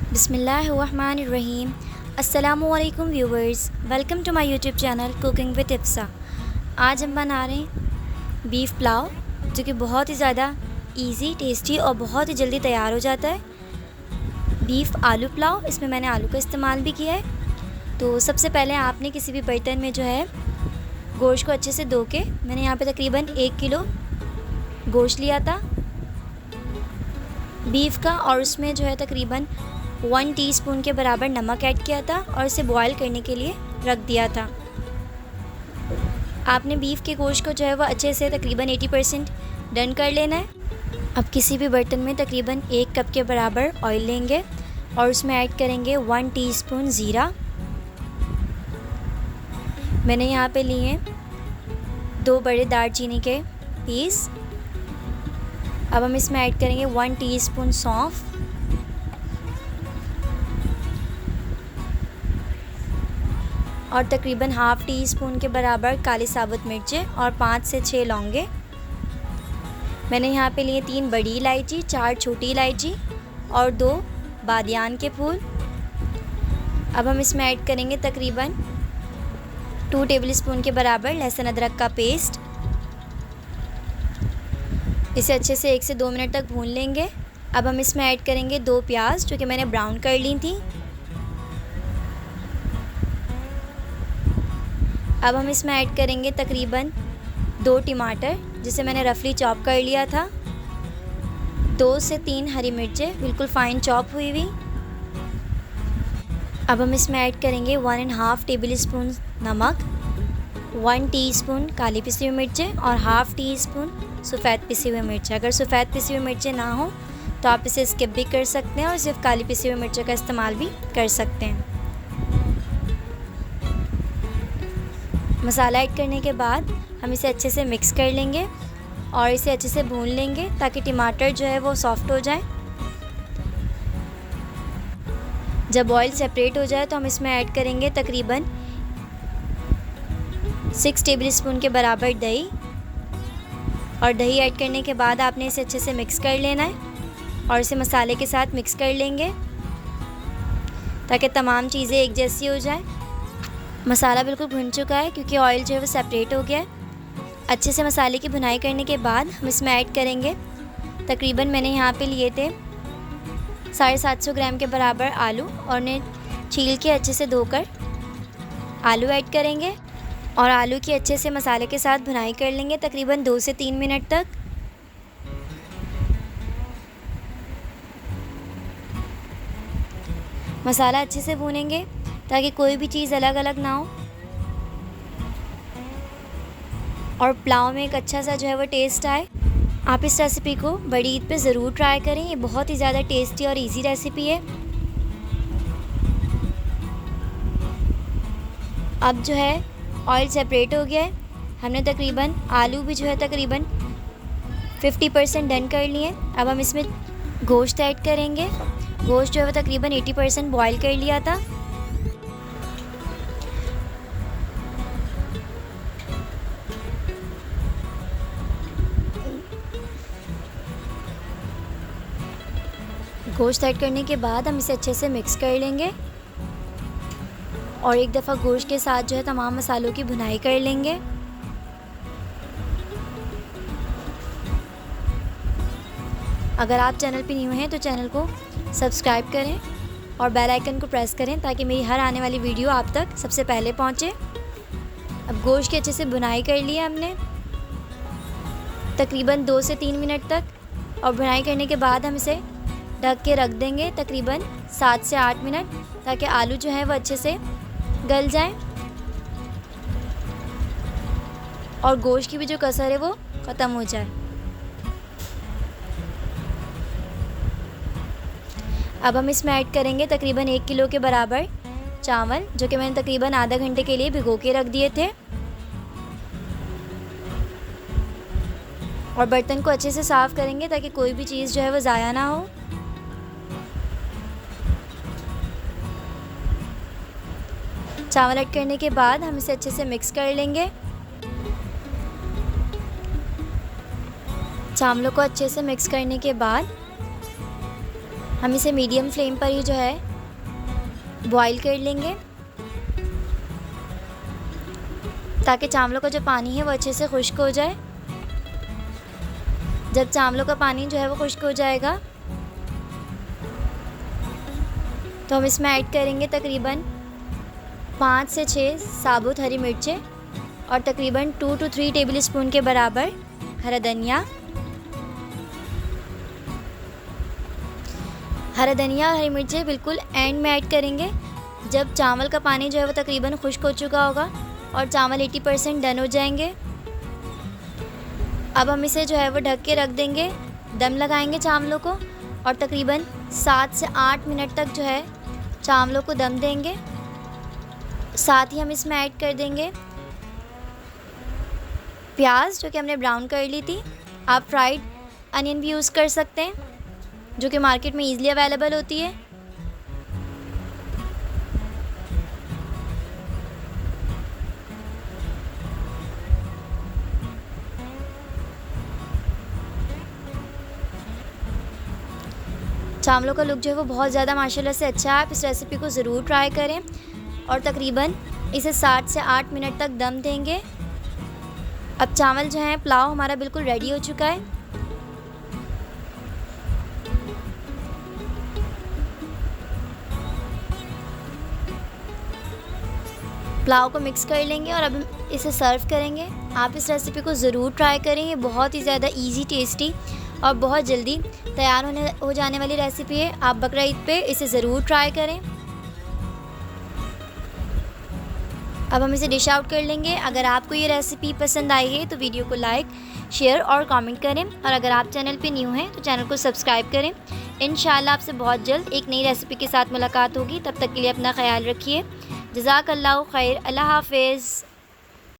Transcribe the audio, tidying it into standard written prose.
बिस्मिल्लाहिर्रहमानिर्रहीम। अस्सलामुअलैकुम viewers, welcome to my YouTube channel cooking with Ifsa. आज हम बना रहे हैं बीफ पुलाव, जो कि बहुत ही ज़्यादा इजी, टेस्टी और बहुत ही जल्दी तैयार हो जाता है। बीफ आलू पुलाव, इसमें मैंने आलू का इस्तेमाल भी किया है। तो सबसे पहले आपने किसी भी बर्तन में जो है गोश्त को अच्छे से धो के, मैंने यहाँ पे तकरीबन 1 किलो गोश्त लिया था बीफ का, और उसमें जो है तकरीबन 1 टीस्पून के बराबर नमक ऐड किया था और इसे बॉईल करने के लिए रख दिया था। आपने बीफ के गोश्त को जो है वो अच्छे से तकरीबन 80% डन कर लेना है। अब किसी भी बर्तन में तकरीबन 1 कप के बराबर ऑयल लेंगे और उसमें ऐड करेंगे 1 टीस्पून ज़ीरा। मैंने यहाँ पे लिए 2 बड़े दालचीनी के पीस। अब हम इसमें ऐड करेंगे 1 टीस्पून सौंफ और तकरीबन हाफ़ टी स्पून के बराबर काली साबुत मिर्चें और 5 से 6 लौंगे। मैंने यहाँ पे लिए 3 बड़ी इलायची, 4 छोटी इलायची और 2 बादियान के फूल। अब हम इसमें ऐड करेंगे तकरीबन 2 टेबलस्पून के बराबर लहसुन अदरक का पेस्ट। इसे अच्छे से 1 से 2 मिनट तक भून लेंगे। अब हम इसमें ऐड करेंगे 2 प्याज, जो कि मैंने ब्राउन कर ली थी। अब हम इसमें ऐड करेंगे तकरीबन 2 टमाटर, जिसे मैंने रफली चॉप कर लिया था। 2 से 3 हरी मिर्चें बिल्कुल फ़ाइन चॉप हुई हुई। अब हम इसमें ऐड करेंगे 1½ टेबलस्पून नमक, 1 टीस्पून काली पिसी हुई मिर्चें और हाफ़ टी स्पून सफ़ेद पिसी हुई मिर्चें। अगर सफ़ेद पिसी हुई मिर्चें ना हो तो आप इसे स्किप भी कर सकते हैं और सिर्फ काली पिसी हुई मिर्चों का इस्तेमाल भी कर सकते हैं। मसाला ऐड करने के बाद हम इसे अच्छे से मिक्स कर लेंगे और इसे अच्छे से भून लेंगे ताकि टमाटर जो है वो सॉफ्ट हो जाए। जब ऑयल सेपरेट हो जाए तो हम इसमें ऐड करेंगे तकरीबन 6 टेबलस्पून के बराबर दही, और दही ऐड करने के बाद आपने इसे अच्छे से मिक्स कर लेना है और इसे मसाले के साथ मिक्स कर लेंगे ताकि तमाम चीज़ें एक जैसी हो जाए। मसाला बिल्कुल भुन चुका है क्योंकि ऑयल जो है वो सेपरेट हो गया है। अच्छे से मसाले की भुनाई करने के बाद हम इसमें ऐड करेंगे तकरीबन, मैंने यहाँ पे लिए थे 750 ग्राम के बराबर आलू, और उन्हें छील के अच्छे से धोकर आलू ऐड करेंगे और आलू की अच्छे से मसाले के साथ भुनाई कर लेंगे तकरीबन 2 से 3 मिनट तक। मसाला अच्छे से भूनेंगे ताकि कोई भी चीज़ अलग अलग ना हो और पुलाव में एक अच्छा सा जो है वो टेस्ट आए। आप इस रेसिपी को बड़ी ईद पे ज़रूर ट्राई करें, ये बहुत ही ज़्यादा टेस्टी और इजी रेसिपी है। अब जो है ऑयल सेपरेट हो गया है, हमने तकरीबन आलू भी जो है तकरीबन 50% डन कर लिए। अब हम इसमें गोश्त ऐड करेंगे। गोश्त जो है वो तकरीबन 80% बॉईल कर लिया था। गोश्त ऐड करने के बाद हम इसे अच्छे से मिक्स कर लेंगे और एक दफ़ा गोश्त के साथ जो है तमाम मसालों की भुनाई कर लेंगे। अगर आप चैनल पर न्यू हैं तो चैनल को सब्सक्राइब करें और बेल आइकन को प्रेस करें ताकि मेरी हर आने वाली वीडियो आप तक सबसे पहले पहुंचे। अब गोश्त की अच्छे से भुनाई कर ली है हमने तकरीबन 2 से 3 मिनट तक, और भुनाई करने के बाद हम इसे ढक के रख देंगे तकरीबन 7 से 8 मिनट ताकि आलू जो है वो अच्छे से गल जाए और गोश्त की भी जो कसर है वो ख़त्म हो जाए। अब हम इसमें ऐड करेंगे तकरीबन 1 किलो के बराबर चावल, जो कि मैंने तकरीबन आधा घंटे के लिए भिगो के रख दिए थे, और बर्तन को अच्छे से साफ़ करेंगे ताकि कोई भी चीज़ जो है वो ज़ाया ना हो। चावल ऐड करने के बाद हम इसे अच्छे से मिक्स कर लेंगे। चावलों को अच्छे से मिक्स करने के बाद हम इसे मीडियम फ्लेम पर ही जो है बॉईल कर लेंगे, ताकि चावलों का जो पानी है वो अच्छे से खुश्क हो जाए। जब चावलों का पानी जो है वो खुश्क हो जाएगा तो हम इसमें ऐड करेंगे तकरीबन 5 से 6 साबुत हरी मिर्चें और तकरीबन 2 to 3 टेबल स्पून के बराबर हरा धनिया। हरा धनिया हरी मिर्चें बिल्कुल एंड में ऐड करेंगे, जब चावल का पानी जो है वो तकरीबन खुश्क हो चुका होगा और चावल 80% डन हो जाएंगे। अब हम इसे जो है वो ढक के रख देंगे, दम लगाएंगे चावलों को और तकरीबन 7 से 8 मिनट तक जो है चावलों को दम देंगे। साथ ही हम इसमें ऐड कर देंगे प्याज, जो कि हमने ब्राउन कर ली थी। आप फ्राइड अनियन भी यूज़ कर सकते हैं, जो कि मार्केट में ईज़िली अवेलेबल होती है। चावलों का लुक जो है वो बहुत ज़्यादा माशाल्लाह से अच्छा है। आप इस रेसिपी को ज़रूर ट्राई करें और तकरीबन इसे 7 से 8 मिनट तक दम देंगे। अब चावल जो हैं, पुलाव हमारा बिल्कुल रेडी हो चुका है। पुलाव को मिक्स कर लेंगे और अब इसे सर्व करेंगे। आप इस रेसिपी को ज़रूर ट्राई करें, ये बहुत ही ज़्यादा इजी, टेस्टी और बहुत जल्दी तैयार हो जाने वाली रेसिपी है। आप बकरा ईद पे इसे ज़रूर ट्राई करें। अब हम इसे डिश आउट कर लेंगे। अगर आपको ये रेसिपी पसंद आई है तो वीडियो को लाइक, शेयर और कमेंट करें और अगर आप चैनल पे न्यू हैं तो चैनल को सब्सक्राइब करें। इंशाल्लाह आपसे बहुत जल्द एक नई रेसिपी के साथ मुलाकात होगी। तब तक के लिए अपना ख्याल रखिए। जज़ाकल्लाहु खैर। अल्लाह हाफ़िज़।